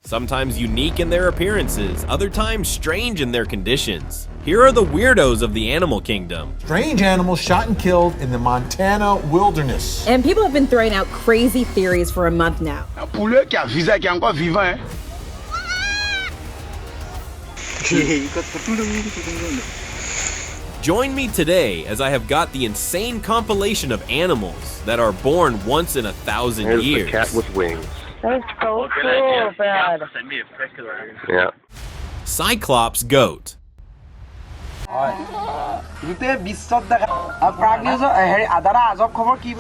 Sometimes unique in their appearances, other times strange in their conditions. Here are the weirdos of the animal kingdom. Strange animals shot and killed in the Montana wilderness. And people have been throwing out crazy theories for a month now. Join me today as I have got the insane compilation of animals that are born once in 1,000 years. Here's the cat with wings. That's so cool, Brad. Yeah. Cyclops Goat.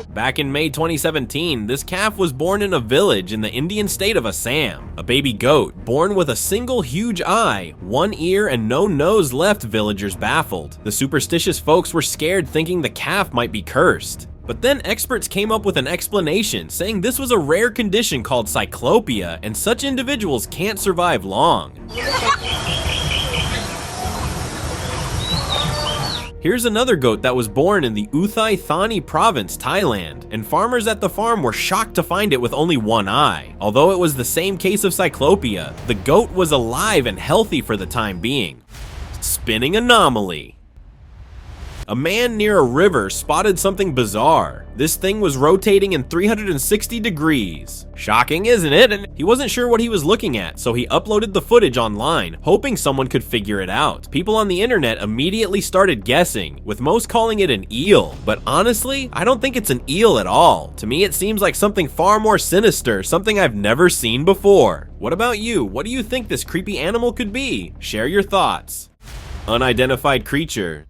Back in May 2017, this calf was born in a village in the Indian state of Assam. A baby goat, born with a single huge eye, one ear, and no nose left villagers baffled. The superstitious folks were scared, thinking the calf might be cursed. But then experts came up with an explanation, saying this was a rare condition called cyclopia, and such individuals can't survive long. Here's another goat that was born in the Uthai Thani province, Thailand, and farmers at the farm were shocked to find it with only one eye. Although it was the same case of cyclopia, the goat was alive and healthy for the time being. Spinning anomaly. A man near a river spotted something bizarre. This thing was rotating in 360 degrees. Shocking, isn't it? And he wasn't sure what he was looking at, so he uploaded the footage online, hoping someone could figure it out. People on the internet immediately started guessing, with most calling it an eel. But honestly, I don't think it's an eel at all. To me, it seems like something far more sinister, something I've never seen before. What about you? What do you think this creepy animal could be? Share your thoughts. Unidentified creature.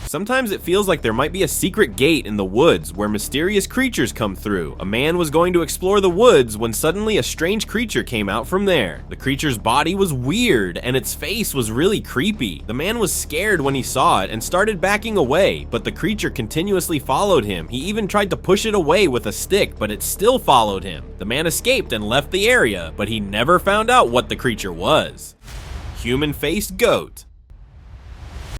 Sometimes it feels like there might be a secret gate in the woods where mysterious creatures come through. A man was going to explore the woods when suddenly a strange creature came out from there. The creature's body was weird and its face was really creepy. The man was scared when he saw it and started backing away, but the creature continuously followed him. He even tried to push it away with a stick, but it still followed him. The man escaped and left the area, but he never found out what the creature was. HumanFaced Goat.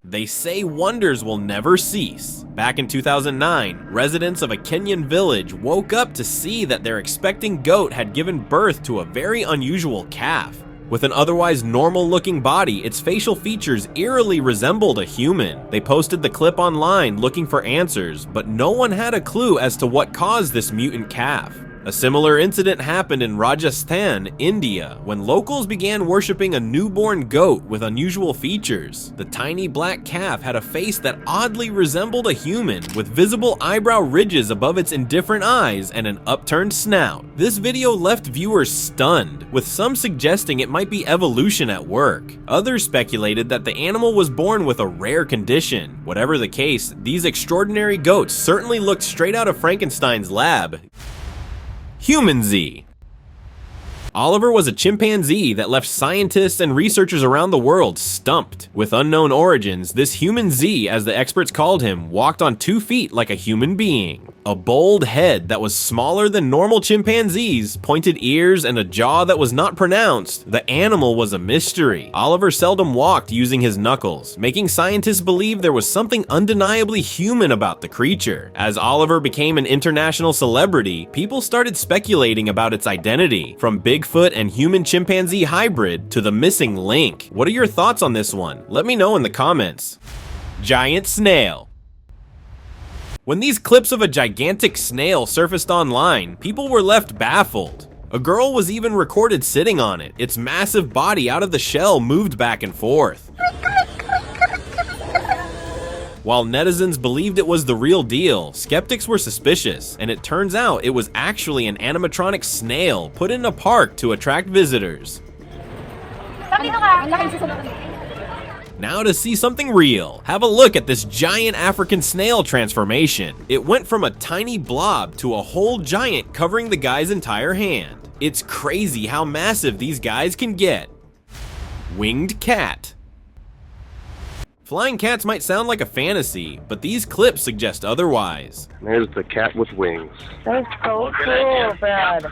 They say wonders will never cease. Back in 2009, residents of a Kenyan village woke up to see that their expecting goat had given birth to a very unusual calf. With an otherwise normal-looking body, its facial features eerily resembled a human. They posted the clip online looking for answers, but no one had a clue as to what caused this mutant calf. A similar incident happened in Rajasthan, India, when locals began worshipping a newborn goat with unusual features. The tiny black calf had a face that oddly resembled a human, with visible eyebrow ridges above its indifferent eyes and an upturned snout. This video left viewers stunned, with some suggesting it might be evolution at work. Others speculated that the animal was born with a rare condition. Whatever the case, these extraordinary goats certainly looked straight out of Frankenstein's lab. HumanZ. Oliver was a chimpanzee that left scientists and researchers around the world stumped. With unknown origins, this HumanZ, as the experts called him, walked on 2 feet like a human being. A bold head that was smaller than normal chimpanzees, pointed ears, and a jaw that was not pronounced, the animal was a mystery. Oliver seldom walked using his knuckles, making scientists believe there was something undeniably human about the creature. As Oliver became an international celebrity, people started speculating about its identity, from Bigfoot and human-chimpanzee hybrid to the missing link. What are your thoughts on this one? Let me know in the comments. Giant snail. When these clips of a gigantic snail surfaced online, people were left baffled. A girl was even recorded sitting on it. Its massive body out of the shell moved back and forth. While netizens believed it was the real deal, skeptics were suspicious, and it turns out it was actually an animatronic snail put in a park to attract visitors. Now to see something real, have a look at this giant African snail transformation. It went from a tiny blob to a whole giant covering the guy's entire hand. It's crazy how massive these guys can get. Winged cat. Flying cats might sound like a fantasy, but these clips suggest otherwise. There's the cat with wings. That's so cool, Brad.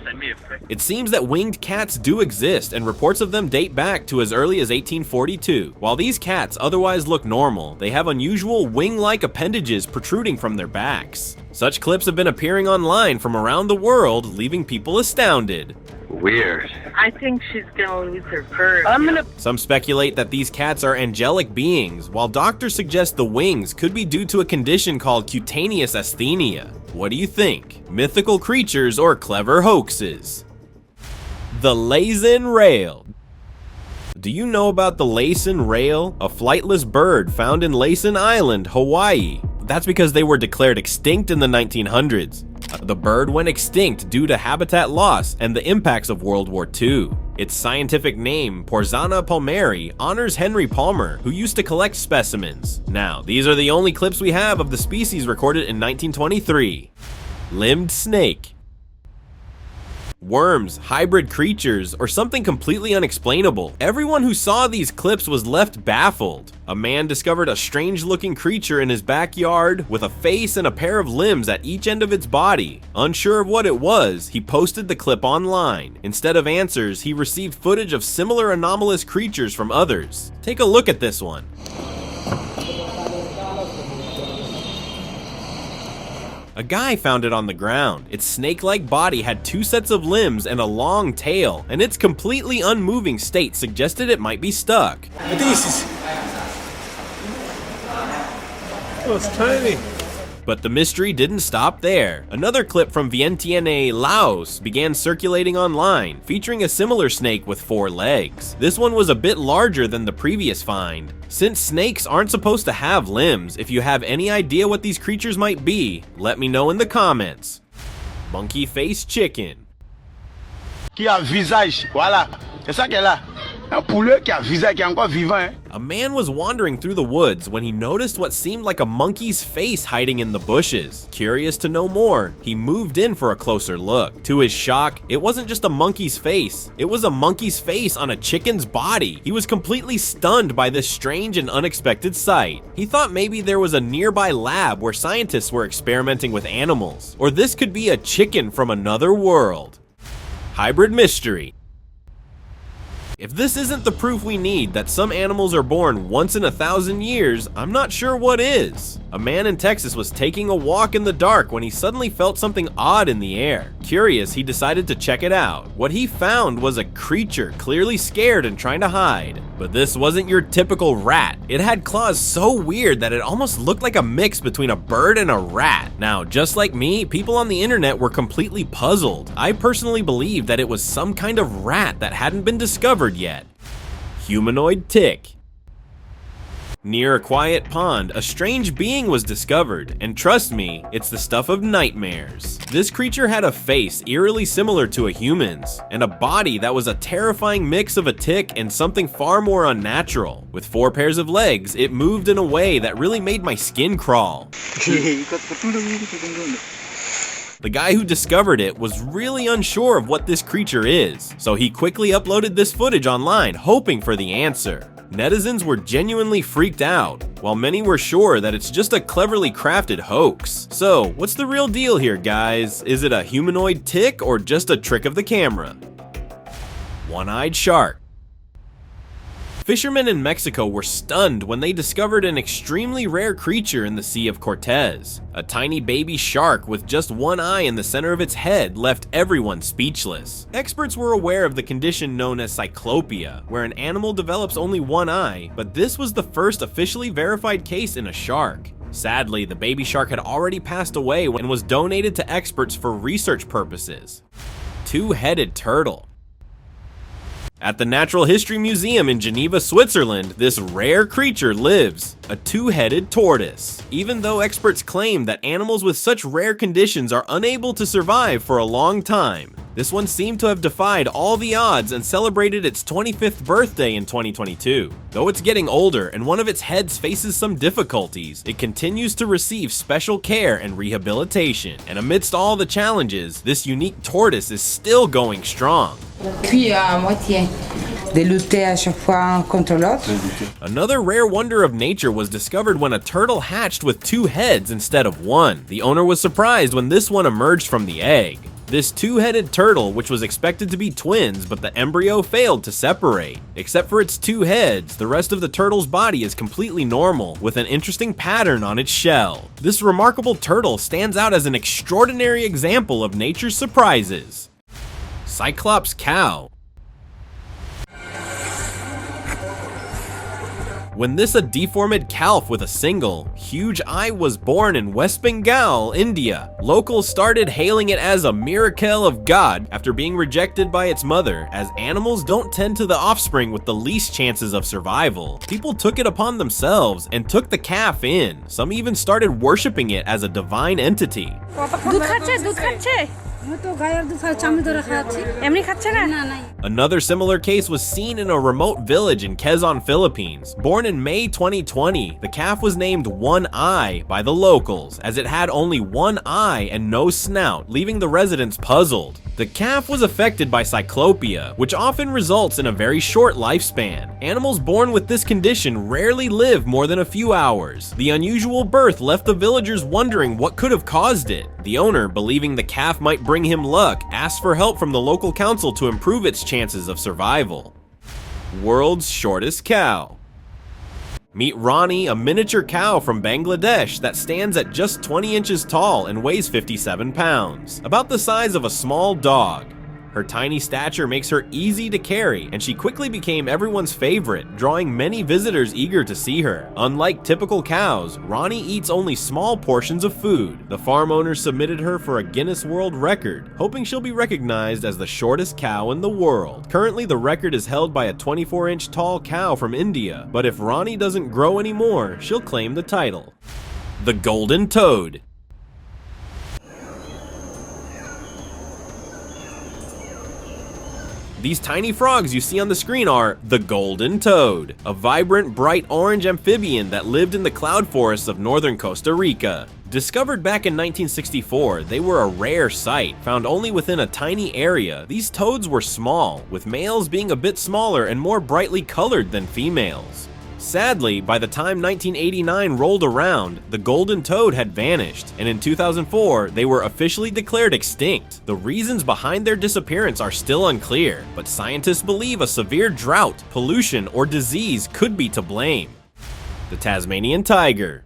It seems that winged cats do exist, and reports of them date back to as early as 1842. While these cats otherwise look normal, they have unusual wing-like appendages protruding from their backs. Such clips have been appearing online from around the world, leaving people astounded. Weird. I think she's gonna lose her fur. Some speculate that these cats are angelic beings, while doctors suggest the wings could be due to a condition called cutaneous asthenia. What do you think? Mythical creatures or clever hoaxes? The Lrail. Do you know about the Lrail, a flightless bird found in Laysan Island, Hawaii? That's because they were declared extinct in the 1900s. The bird went extinct due to habitat loss and the impacts of World War II. Its scientific name, Porzana palmeri, honors Henry Palmer, who used to collect specimens. Now, these are the only clips we have of the species recorded in 1923. Limbed snake. Worms, hybrid creatures, or something completely unexplainable. Everyone who saw these clips was left baffled. A man discovered a strange-looking creature in his backyard with a face and a pair of limbs at each end of its body. Unsure of what it was, he posted the clip online. Instead of answers, he received footage of similar anomalous creatures from others. Take a look at this one. A guy found it on the ground. Its snake-like body had 2 sets of limbs and a long tail, and its completely unmoving state suggested it might be stuck. Oh, it's tiny. But the mystery didn't stop there. Another clip from Vientiane, Laos began circulating online, featuring a similar snake with 4 legs. This one was a bit larger than the previous find. Since snakes aren't supposed to have limbs, if you have any idea what these creatures might be, let me know in the comments. Monkey-faced chicken. Qui a visage, voilà, c'est ça qu'elle a. Un poulet qui a visage, qui est encore vivant, hein. A man was wandering through the woods when he noticed what seemed like a monkey's face hiding in the bushes. Curious to know more, he moved in for a closer look. To his shock, it wasn't just a monkey's face. It was a monkey's face on a chicken's body. He was completely stunned by this strange and unexpected sight. He thought maybe there was a nearby lab where scientists were experimenting with animals, or this could be a chicken from another world. Hybrid mystery. If this isn't the proof we need that some animals are born once in 1,000 years, I'm not sure what is. A man in Texas was taking a walk in the dark when he suddenly felt something odd in the air. Curious, he decided to check it out. What he found was a creature clearly scared and trying to hide. But this wasn't your typical rat. It had claws so weird that it almost looked like a mix between a bird and a rat. Now, just like me, people on the internet were completely puzzled. I personally believe that it was some kind of rat that hadn't been discovered yet. Humanoid Tick. Near a quiet pond, a strange being was discovered, and trust me, it's the stuff of nightmares. This creature had a face eerily similar to a human's, and a body that was a terrifying mix of a tick and something far more unnatural. With 4 pairs of legs, it moved in a way that really made my skin crawl. The guy who discovered it was really unsure of what this creature is, so he quickly uploaded this footage online, hoping for the answer. Netizens were genuinely freaked out, while many were sure that it's just a cleverly crafted hoax. So, what's the real deal here, guys? Is it a humanoid tick or just a trick of the camera? One-eyed shark. Fishermen in Mexico were stunned when they discovered an extremely rare creature in the Sea of Cortez. A tiny baby shark with just 1 eye in the center of its head left everyone speechless. Experts were aware of the condition known as cyclopia, where an animal develops only 1 eye, but this was the first officially verified case in a shark. Sadly, the baby shark had already passed away and was donated to experts for research purposes. Two-headed turtle. At the Natural History Museum in Geneva, Switzerland, this rare creature lives, a 2-headed tortoise. Even though experts claim that animals with such rare conditions are unable to survive for a long time, this one seemed to have defied all the odds and celebrated its 25th birthday in 2022. Though it's getting older and one of its heads faces some difficulties, it continues to receive special care and rehabilitation. And amidst all the challenges, this unique tortoise is still going strong. Puis à moitié de lutter à chaque fois contre l'autre. Another rare wonder of nature was discovered when a turtle hatched with 2 heads instead of 1. The owner was surprised when this one emerged from the egg. This two-headed turtle, which was expected to be twins, but the embryo failed to separate. Except for its two heads, the rest of the turtle's body is completely normal, with an interesting pattern on its shell. This remarkable turtle stands out as an extraordinary example of nature's surprises. Cyclops Cow. When this a deformed calf with a single, huge eye was born in West Bengal, India. Locals started hailing it as a miracle of God after being rejected by its mother, as animals don't tend to the offspring with the least chances of survival. People took it upon themselves and took the calf in. Some even started worshipping it as a divine entity. Another similar case was seen in a remote village in Quezon, Philippines. Born in May 2020, the calf was named One Eye by the locals, as it had only one eye and no snout, leaving the residents puzzled. The calf was affected by cyclopia, which often results in a very short lifespan. Animals born with this condition rarely live more than a few hours. The unusual birth left the villagers wondering what could have caused it. The owner, believing the calf might bring him luck, asked for help from the local council to improve its chances of survival. World's shortest cow. Meet Rani, a miniature cow from Bangladesh that stands at just 20 inches tall and weighs 57 pounds, about the size of a small dog. Her tiny stature makes her easy to carry, and she quickly became everyone's favorite, drawing many visitors eager to see her. Unlike typical cows, Rani eats only small portions of food. The farm owner submitted her for a Guinness World Record, hoping she'll be recognized as the shortest cow in the world. Currently, the record is held by a 24-inch tall cow from India, but if Rani doesn't grow anymore, she'll claim the title. The golden toad. These tiny frogs you see on the screen are the golden toad, a vibrant, bright orange amphibian that lived in the cloud forests of northern Costa Rica. Discovered back in 1964, they were a rare sight, found only within a tiny area. These toads were small, with males being a bit smaller and more brightly colored than females. Sadly, by the time 1989 rolled around, the golden toad had vanished, and in 2004, they were officially declared extinct. The reasons behind their disappearance are still unclear, but scientists believe a severe drought, pollution, or disease could be to blame. The Tasmanian Tiger.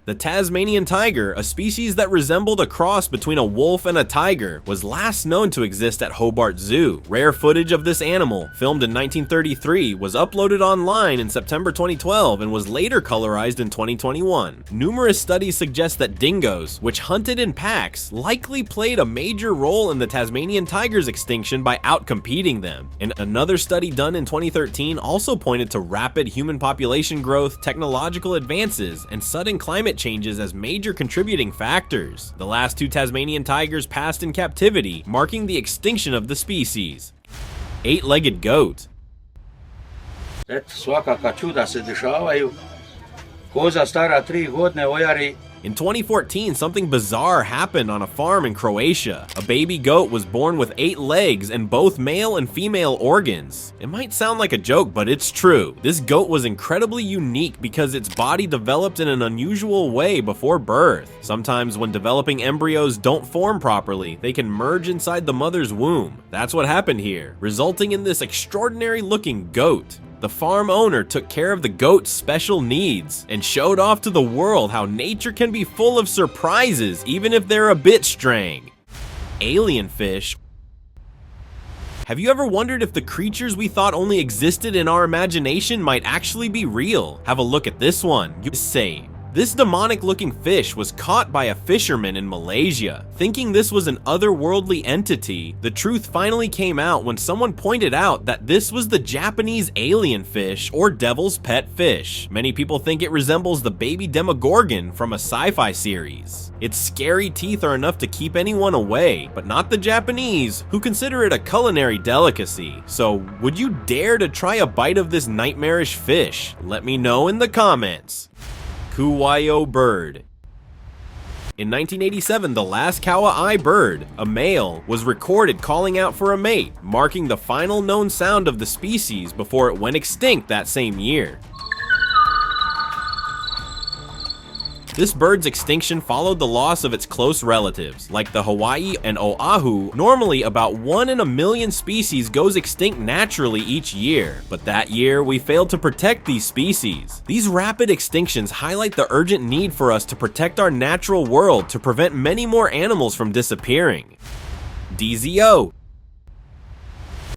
The Tasmanian tiger, a species that resembled a cross between a wolf and a tiger, was last known to exist at Hobart Zoo. Rare footage of this animal, filmed in 1933, was uploaded online in September 2012 and was later colorized in 2021. Numerous studies suggest that dingoes, which hunted in packs, likely played a major role in the Tasmanian tiger's extinction by outcompeting them. And another study done in 2013 also pointed to rapid human population growth, technological advances, and sudden climate changes as major contributing factors. The last two Tasmanian tigers passed in captivity, marking the extinction of the species. Eight-legged goat. In 2014, something bizarre happened on a farm in Croatia. A baby goat was born with 8 legs and both male and female organs. It might sound like a joke, but it's true. This goat was incredibly unique because its body developed in an unusual way before birth. Sometimes when developing embryos don't form properly, they can merge inside the mother's womb. That's what happened here, resulting in this extraordinary looking goat. The farm owner took care of the goat's special needs and showed off to the world how nature can be full of surprises even if they're a bit strange. Alien fish. Have you ever wondered if the creatures we thought only existed in our imagination might actually be real? Have a look at this one. You say, this demonic-looking fish was caught by a fisherman in Malaysia. Thinking this was an otherworldly entity, the truth finally came out when someone pointed out that this was the Japanese alien fish or devil's pet fish. Many people think it resembles the baby Demogorgon from a sci-fi series. Its scary teeth are enough to keep anyone away, but not the Japanese, who consider it a culinary delicacy. So, would you dare to try a bite of this nightmarish fish? Let me know in the comments. Kuwayo bird. In 1987, the last Kauai bird, a male, was recorded calling out for a mate, marking the final known sound of the species before it went extinct that same year. This bird's extinction followed the loss of its close relatives. Like the Hawaii and Oahu, normally about 1 in a million species goes extinct naturally each year, but that year we failed to protect these species. These rapid extinctions highlight the urgent need for us to protect our natural world to prevent many more animals from disappearing. DZO.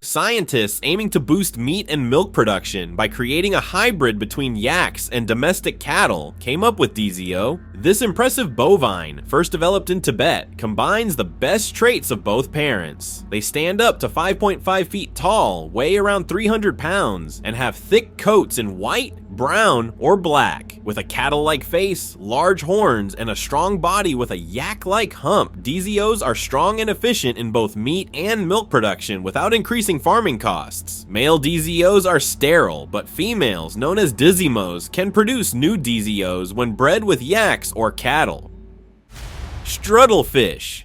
Scientists aiming to boost meat and milk production by creating a hybrid between yaks and domestic cattle came up with DZO. This impressive bovine, first developed in Tibet, combines the best traits of both parents. They stand up to 5.5 feet tall, weigh around 300 pounds, and have thick coats in white, brown, or black. With a cattle-like face, large horns, and a strong body with a yak-like hump, DZOs are strong and efficient in both meat and milk production without increasing farming costs. Male DZOs are sterile, but females, known as dizymos, can produce new DZOs when bred with yaks or cattle. Struttlefish.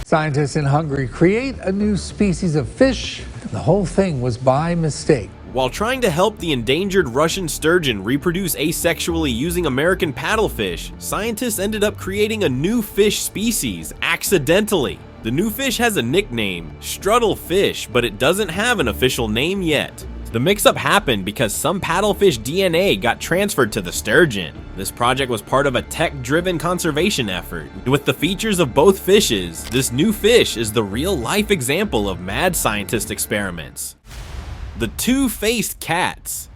Scientists in Hungary create a new species of fish. The whole thing was by mistake. While trying to help the endangered Russian sturgeon reproduce asexually using American paddlefish, scientists ended up creating a new fish species accidentally. The new fish has a nickname, Struttlefish, but it doesn't have an official name yet. The mix-up happened because some paddlefish DNA got transferred to the sturgeon. This project was part of a tech-driven conservation effort. With the features of both fishes, this new fish is the real-life example of mad scientist experiments. The two-faced cats.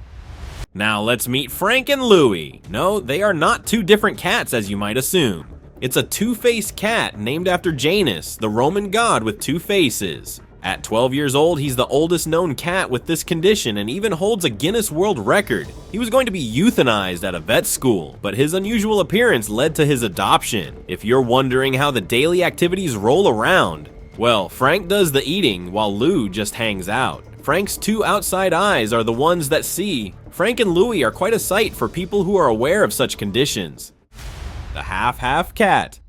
Now let's meet Frank and Louie. No, they are not two different cats as you might assume. It's a two-faced cat named after Janus, the Roman god with two faces. At 12 years old, he's the oldest known cat with this condition and even holds a Guinness World Record. He was going to be euthanized at a vet school, but his unusual appearance led to his adoption. If you're wondering how the daily activities roll around, well, Frank does the eating while Lou just hangs out. Frank's two outside eyes are the ones that see. Frank and Louie are quite a sight for people who are aware of such conditions. The half-half cat.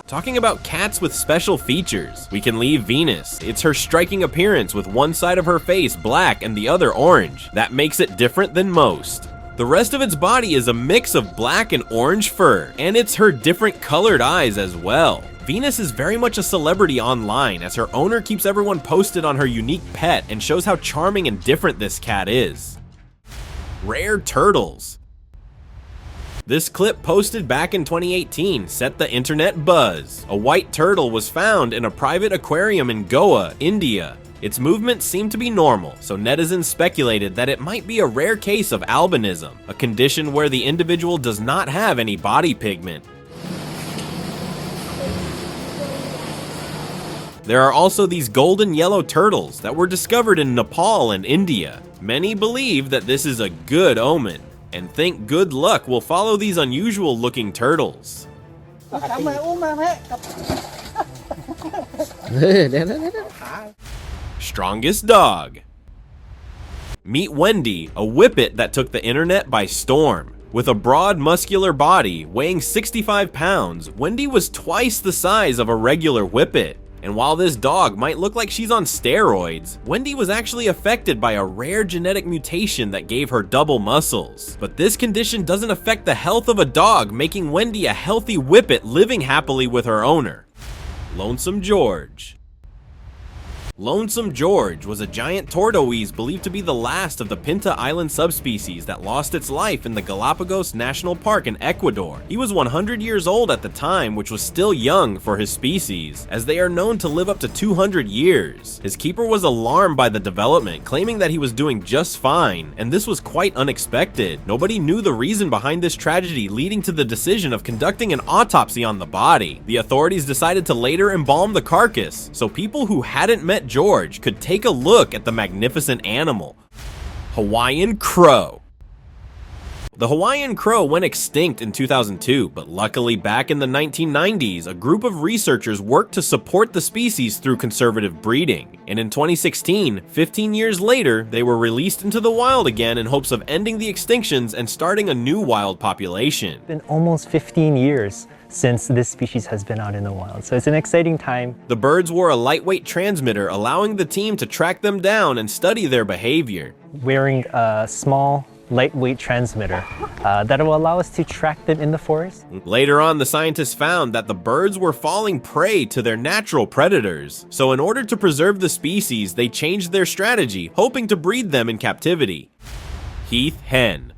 Talking about cats with special features, we can leave Venus. It's her striking appearance with one side of her face black and the other orange. That makes it different than most. The rest of its body is a mix of black and orange fur, and it's her different colored eyes as well. Venus is very much a celebrity online as her owner keeps everyone posted on her unique pet and shows how charming and different this cat is. Rare turtles. This clip posted back in 2018 set the internet buzz. A white turtle was found in a private aquarium in Goa, India. Its movements seemed to be normal, so netizens speculated that it might be a rare case of albinism, a condition where the individual does not have any body pigment. There are also these golden yellow turtles that were discovered in Nepal and India. Many believe that this is a good omen, and think good luck will follow these unusual looking turtles. Strongest dog. Meet Wendy, a whippet that took the internet by storm. With a broad, muscular body, weighing 65 pounds, Wendy was twice the size of a regular whippet. And while this dog might look like she's on steroids, Wendy was actually affected by a rare genetic mutation that gave her double muscles. But this condition doesn't affect the health of a dog, making Wendy a healthy whippet living happily with her owner. Lonesome George. Lonesome George was a giant tortoise believed to be the last of the Pinta Island subspecies that lost its life in the Galapagos National Park in Ecuador. He was 100 years old at the time, which was still young for his species, as they are known to live up to 200 years. His keeper was alarmed by the development, claiming that he was doing just fine, and this was quite unexpected. Nobody knew the reason behind this tragedy, leading to the decision of conducting an autopsy on the body. The authorities decided to later embalm the carcass, so people who hadn't met George could take a look at the magnificent animal. Hawaiian Crow. The Hawaiian Crow went extinct in 2002, but luckily back in the 1990s, a group of researchers worked to support the species through conservative breeding. And in 2016, 15 years later, they were released into the wild again in hopes of ending the extinctions and starting a new wild population. It's been almost 15 years since this species has been out in the wild, so it's an exciting time. The birds wore a lightweight transmitter, allowing the team to track them down and study their behavior. Wearing a small lightweight transmitter that will allow us to track them in the forest. Later on, the scientists found that the birds were falling prey to their natural predators. So in order to preserve the species, they changed their strategy, hoping to breed them in captivity. Heath Hen.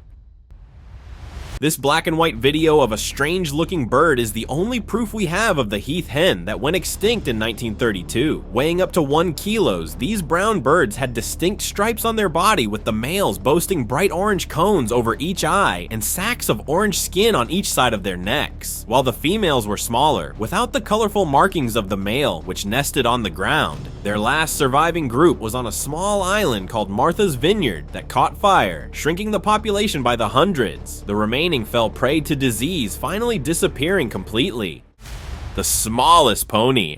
This black and white video of a strange looking bird is the only proof we have of the Heath Hen that went extinct in 1932. Weighing up to 1 kilo, these brown birds had distinct stripes on their body, with the males boasting bright orange cones over each eye and sacks of orange skin on each side of their necks, while the females were smaller, without the colorful markings of the male, which nested on the ground. Their last surviving group was on a small island called Martha's Vineyard that caught fire, shrinking the population by the hundreds. The remaining fell prey to disease, finally disappearing completely. The smallest pony.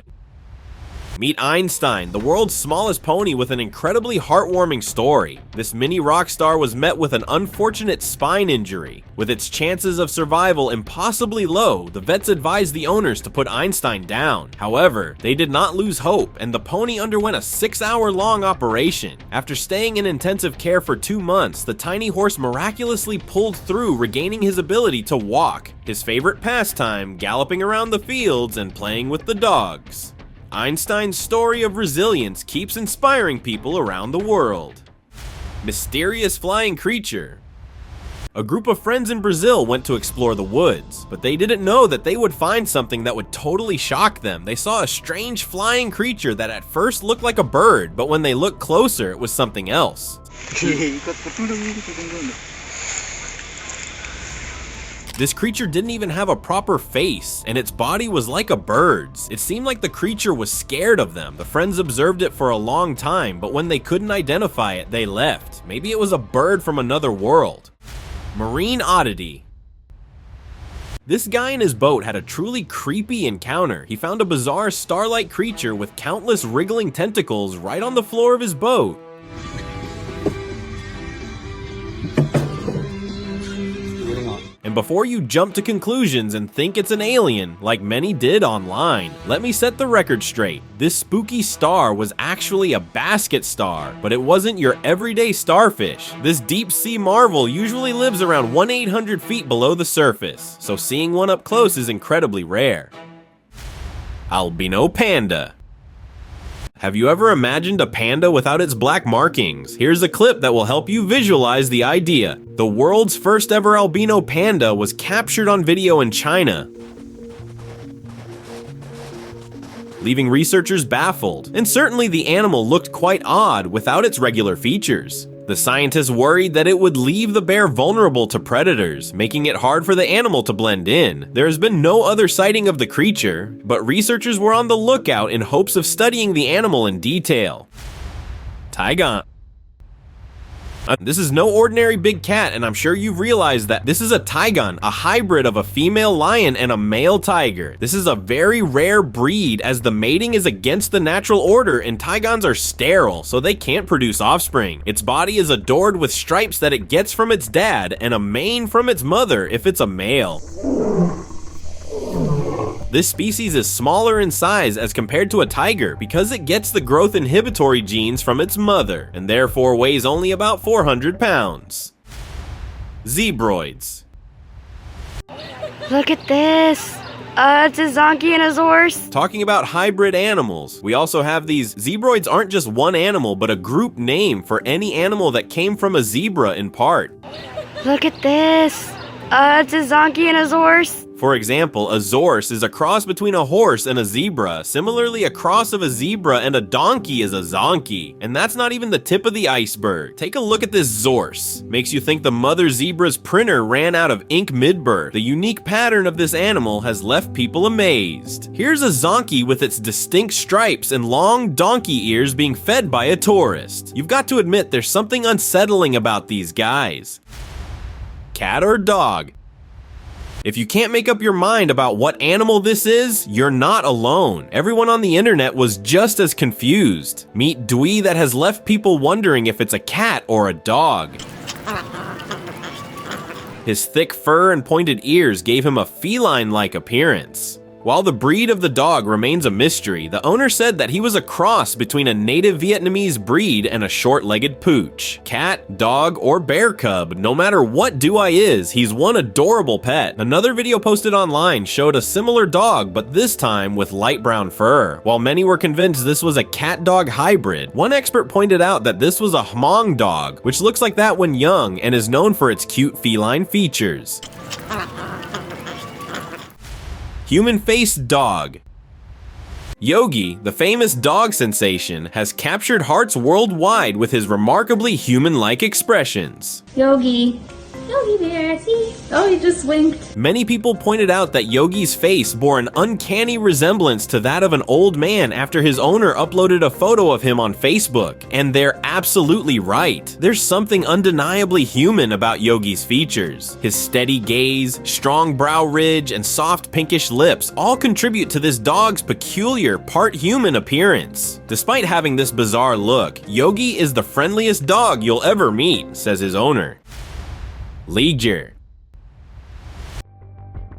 Meet Einstein, the world's smallest pony with an incredibly heartwarming story. This mini rock star was met with an unfortunate spine injury. With its chances of survival impossibly low, the vets advised the owners to put Einstein down. However, they did not lose hope, and the pony underwent a 6-hour-long operation. After staying in intensive care for 2 months, the tiny horse miraculously pulled through, regaining his ability to walk. His favorite pastime, galloping around the fields and playing with the dogs. Einstein's story of resilience keeps inspiring people around the world. Mysterious flying creature. A group of friends in Brazil went to explore the woods, but they didn't know that they would find something that would totally shock them. They saw a strange flying creature that at first looked like a bird, but when they looked closer, it was something else. This creature didn't even have a proper face, and its body was like a bird's. It seemed like the creature was scared of them. The friends observed it for a long time, but when they couldn't identify it, they left. Maybe it was a bird from another world. Marine oddity. This guy in his boat had a truly creepy encounter. He found a bizarre starlight creature with countless wriggling tentacles right on the floor of his boat. And before you jump to conclusions and think it's an alien, like many did online, let me set the record straight. This spooky star was actually a basket star, but it wasn't your everyday starfish. This deep sea marvel usually lives around 1/800 feet below the surface, so seeing one up close is incredibly rare. Albino Panda. Have you ever imagined a panda without its black markings? Here's a clip that will help you visualize the idea. The world's first ever albino panda was captured on video in China, leaving researchers baffled. And certainly the animal looked quite odd without its regular features. The scientists worried that it would leave the bear vulnerable to predators, making it hard for the animal to blend in. There has been no other sighting of the creature, but researchers were on the lookout in hopes of studying the animal in detail. Taigon. This is no ordinary big cat, and I'm sure you've realized that this is a Taigon, a hybrid of a female lion and a male tiger. This is a very rare breed, as the mating is against the natural order and Taigons are sterile, so they can't produce offspring. Its body is adorned with stripes that it gets from its dad and a mane from its mother if it's a male. This species is smaller in size as compared to a tiger because it gets the growth inhibitory genes from its mother, and therefore weighs only about 400 pounds. Zebroids. Look at this. It's a zonkey and a horse. Talking about hybrid animals, we also have these. Zebroids aren't just one animal, but a group name for any animal that came from a zebra in part. Look at this. It's a zonkey and a horse. For example, a zorse is a cross between a horse and a zebra. Similarly, a cross of a zebra and a donkey is a zonkey. And that's not even the tip of the iceberg. Take a look at this zorse. Makes you think the mother zebra's printer ran out of ink mid-birth. The unique pattern of this animal has left people amazed. Here's a zonkey with its distinct stripes and long donkey ears being fed by a tourist. You've got to admit there's something unsettling about these guys. Cat or dog? If you can't make up your mind about what animal this is, you're not alone. Everyone on the internet was just as confused. Meet Dwee that has left people wondering if it's a cat or a dog. His thick fur and pointed ears gave him a feline-like appearance. While the breed of the dog remains a mystery, the owner said that he was a cross between a native Vietnamese breed and a short-legged pooch. Cat, dog, or bear cub, no matter what Duai is, he's one adorable pet. Another video posted online showed a similar dog, but this time with light brown fur. While many were convinced this was a cat-dog hybrid, one expert pointed out that this was a Hmong dog, which looks like that when young and is known for its cute feline features. Human-faced dog. Yogi, the famous dog sensation, has captured hearts worldwide with his remarkably human-like expressions. Yogi. Yogi there, see? Oh, he just winked. Many people pointed out that Yogi's face bore an uncanny resemblance to that of an old man after his owner uploaded a photo of him on Facebook, and they're absolutely right. There's something undeniably human about Yogi's features. His steady gaze, strong brow ridge, and soft pinkish lips all contribute to this dog's peculiar part-human appearance. Despite having this bizarre look, Yogi is the friendliest dog you'll ever meet, says his owner. Liger.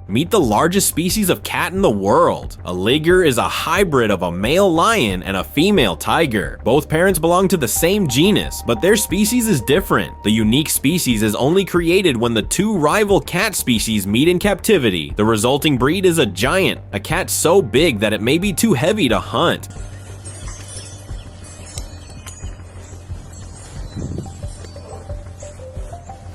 Meet the largest species of cat in the world. A liger is a hybrid of a male lion and a female tiger. Both parents belong to the same genus, but their species is different. The unique species is only created when the two rival cat species meet in captivity. The resulting breed is a giant, a cat so big that it may be too heavy to hunt.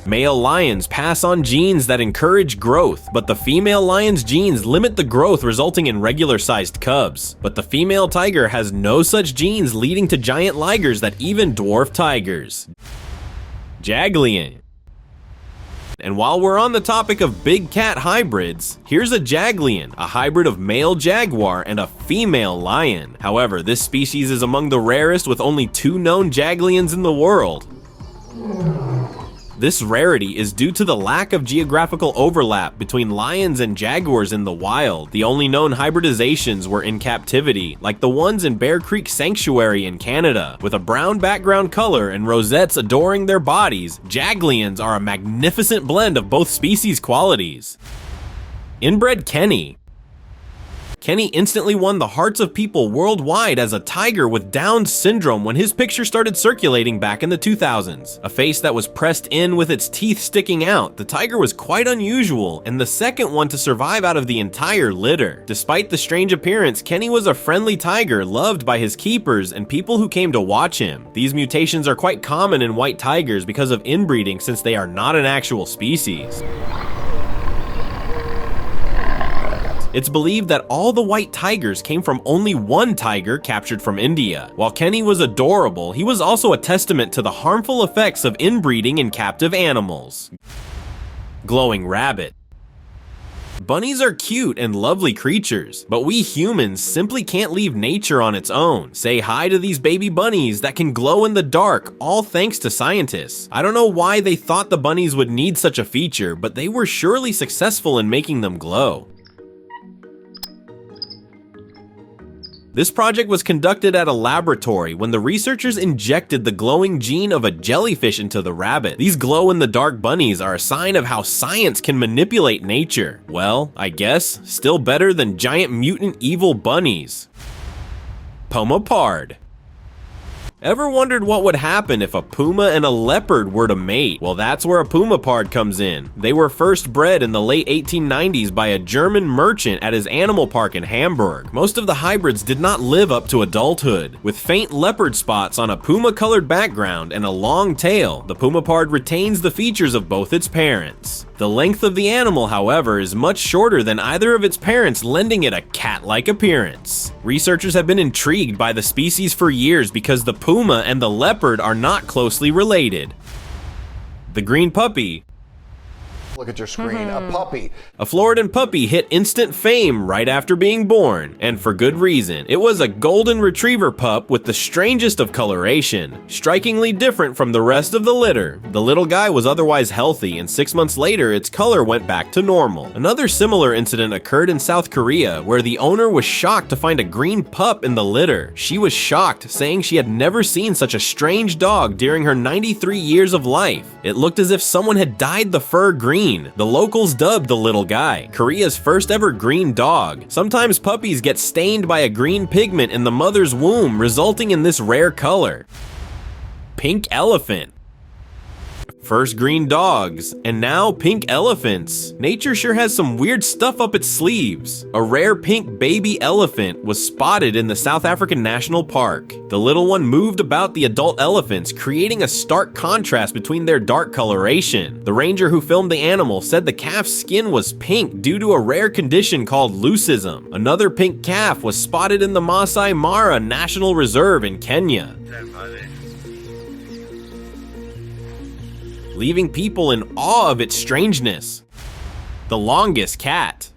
Male lions pass on genes that encourage growth, but the female lion's genes limit the growth, resulting in regular-sized cubs. But the female tiger has no such genes, leading to giant ligers that even dwarf tigers. Jaglion. And while we're on the topic of big cat hybrids, here's a Jaglion, a hybrid of male jaguar and a female lion. However, this species is among the rarest, with only 2 known Jaglions in the world. This rarity is due to the lack of geographical overlap between lions and jaguars in the wild. The only known hybridizations were in captivity, like the ones in Bear Creek Sanctuary in Canada. With a brown background color and rosettes adoring their bodies, Jaglions are a magnificent blend of both species qualities. Inbred Kenny. Kenny instantly won the hearts of people worldwide as a tiger with Down syndrome when his picture started circulating back in the 2000s. A face that was pressed in with its teeth sticking out, the tiger was quite unusual and the second one to survive out of the entire litter. Despite the strange appearance, Kenny was a friendly tiger loved by his keepers and people who came to watch him. These mutations are quite common in white tigers because of inbreeding, since they are not an actual species. It's believed that all the white tigers came from only one tiger captured from India. While Kenny was adorable, he was also a testament to the harmful effects of inbreeding in captive animals. Glowing rabbit. Bunnies are cute and lovely creatures, but we humans simply can't leave nature on its own. Say hi to these baby bunnies that can glow in the dark, all thanks to scientists. I don't know why they thought the bunnies would need such a feature, but they were surely successful in making them glow. This project was conducted at a laboratory when the researchers injected the glowing gene of a jellyfish into the rabbit. These glow-in-the-dark bunnies are a sign of how science can manipulate nature. Well, I guess, still better than giant mutant evil bunnies. Pumapard. Ever wondered what would happen if a puma and a leopard were to mate? Well, that's where a Pumapard comes in. They were first bred in the late 1890s by a German merchant at his animal park in Hamburg. Most of the hybrids did not live up to adulthood. With faint leopard spots on a puma-colored background and a long tail, the Pumapard retains the features of both its parents. The length of the animal, however, is much shorter than either of its parents, lending it a cat-like appearance. Researchers have been intrigued by the species for years because the puma and the leopard are not closely related. The green puppy. Look at your screen, a puppy. A Floridan puppy hit instant fame right after being born, and for good reason. It was a golden retriever pup with the strangest of coloration, strikingly different from the rest of the litter. The little guy was otherwise healthy, and 6 months later its color went back to normal. Another similar incident occurred in South Korea, where the owner was shocked to find a green pup in the litter. She was shocked, saying she had never seen such a strange dog during her 93 years of life. It looked as if someone had dyed the fur green green. The locals dubbed the little guy Korea's first ever green dog. Sometimes puppies get stained by a green pigment in the mother's womb, resulting in this rare color. Pink elephant. First green dogs, and now pink elephants. Nature sure has some weird stuff up its sleeves. A rare pink baby elephant was spotted in the South African National Park. The little one moved about the adult elephants, creating a stark contrast between their dark coloration. The ranger who filmed the animal said the calf's skin was pink due to a rare condition called leucism. Another pink calf was spotted in the Masai Mara National Reserve in Kenya, leaving people in awe of its strangeness. The longest cat.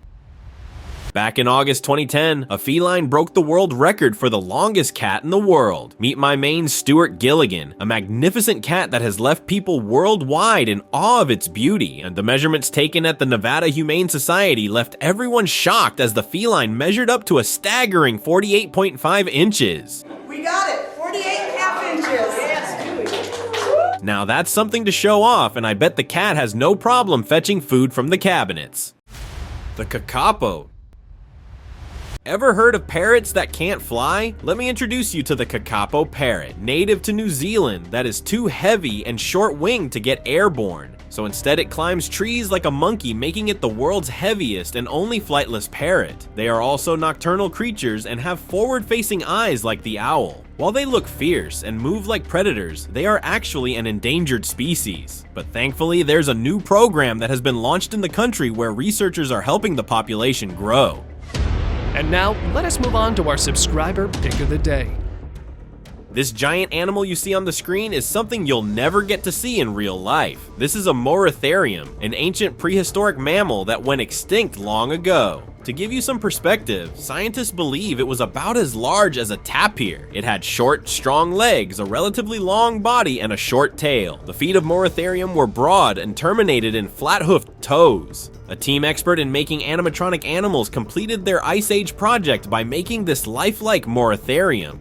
Back in August 2010, a feline broke the world record for the longest cat in the world. Meet my Maine's Stuart Gilligan, a magnificent cat that has left people worldwide in awe of its beauty, and the measurements taken at the Nevada Humane Society left everyone shocked as the feline measured up to a staggering 48.5 inches. We got it, 48.5 inches. Now that's something to show off, and I bet the cat has no problem fetching food from the cabinets. The Thekakapo. Ever heard of parrots that can't fly? Let me introduce you to the Thekakapo parrot, native to New Zealand, that is too heavy and short-winged to get airborne. So instead it climbs trees like a monkey, making it the world's heaviest and only flightless parrot. They are also nocturnal creatures and have forward-facing eyes like the owl. While they look fierce and move like predators, they are actually an endangered species. But thankfully, there's a new program that has been launched in the country where researchers are helping the population grow. And now, let us move on to our subscriber pick of the day. This giant animal you see on the screen is something you'll never get to see in real life. This is a Moritherium, an ancient prehistoric mammal that went extinct long ago. To give you some perspective, scientists believe it was about as large as a tapir. It had short, strong legs, a relatively long body, and a short tail. The feet of Moritherium were broad and terminated in flat-hoofed toes. A team expert in making animatronic animals completed their Ice Age project by making this lifelike Moritherium.